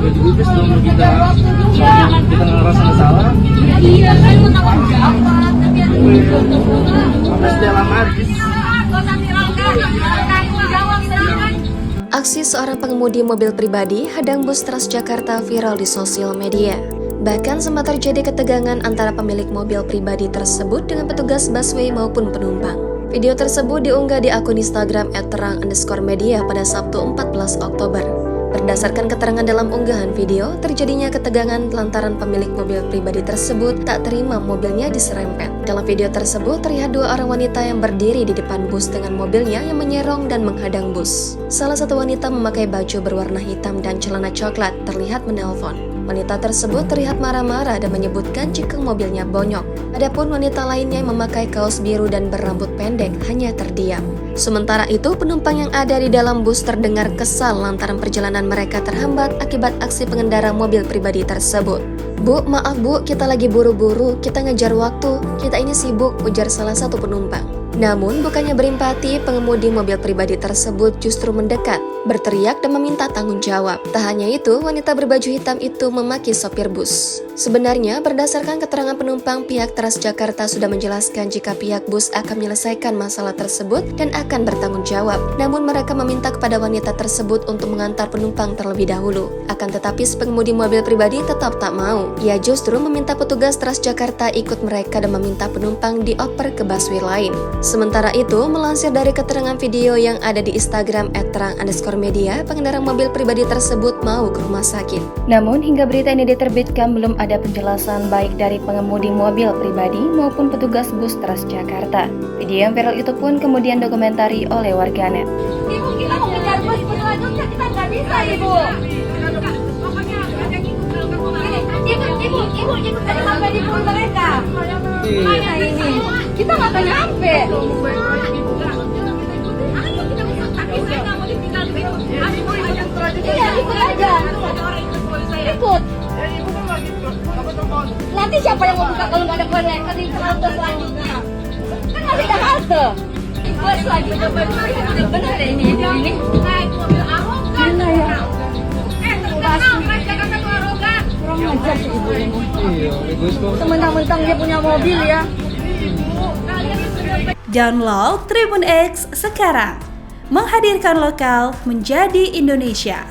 Udah dibungkus dong kita. Kita ngerasa salah. Iya, saya mau tanggung jawab, tapi ada Mas dalam artis. Aksi seorang pengemudi mobil pribadi hadang bus Transjakarta viral di sosial media. Bahkan sempat terjadi ketegangan antara pemilik mobil pribadi tersebut dengan petugas busway maupun penumpang. Video tersebut diunggah di akun Instagram @terang_media pada Sabtu 14 Oktober. Berdasarkan keterangan dalam unggahan video, terjadinya ketegangan lantaran pemilik mobil pribadi tersebut tak terima mobilnya diserempet. Dalam video tersebut terlihat dua orang wanita yang berdiri di depan bus dengan mobilnya yang menyerong dan menghadang bus. Salah satu wanita memakai baju berwarna hitam dan celana coklat terlihat menelpon. Wanita tersebut terlihat marah-marah dan menyebutkan jika mobilnya bonyok. Adapun wanita lainnya yang memakai kaos biru dan berambut pendek hanya terdiam. Sementara itu, penumpang yang ada di dalam bus terdengar kesal lantaran perjalanan mereka terhambat akibat aksi pengendara mobil pribadi tersebut. "Bu, maaf bu, kita lagi buru-buru, kita ngejar waktu, kita ini sibuk," ujar salah satu penumpang. Namun, bukannya berempati, pengemudi mobil pribadi tersebut justru mendekat, berteriak dan meminta tanggung jawab. Tak hanya itu, wanita berbaju hitam itu memaki sopir bus. Sebenarnya, berdasarkan keterangan penumpang, pihak Transjakarta sudah menjelaskan jika pihak bus akan menyelesaikan masalah tersebut dan akan bertanggung jawab. Namun mereka meminta kepada wanita tersebut untuk mengantar penumpang terlebih dahulu. Akan tetapi, si pengemudi mobil pribadi tetap tak mau. Ia justru meminta petugas Transjakarta ikut mereka dan meminta penumpang dioper ke busway lain. Sementara itu, melansir dari keterangan video yang ada di Instagram @terang_media, pengendara mobil pribadi tersebut mau ke rumah sakit. Namun, hingga berita ini diterbitkan belum ada penjelasan baik dari pengemudi mobil pribadi maupun petugas bus Transjakarta. Video yang viral itu pun kemudian dokumentari oleh warganet. Ibu, kita mau ngejar bus selanjutnya, kita nggak bisa, Ibu. Ibu, ikut aja sampai di pul mereka. Mana ini? Kita nggak akan nyampe. Iya, ikut aja. Ikut. Nanti siapa yang mau buka kalau nggak ada mereka di halte selanjutnya? Kan masih ada halte. Bus lagi. Benar ya ini? Naik mobil arogan. Gila ya. Jakarta tuh arogan. Kurang ajar sih ibu ini. Iya, egois kok. Sementang-mentang dia punya mobil ya. Download Tribun X sekarang. Menghadirkan lokal menjadi Indonesia.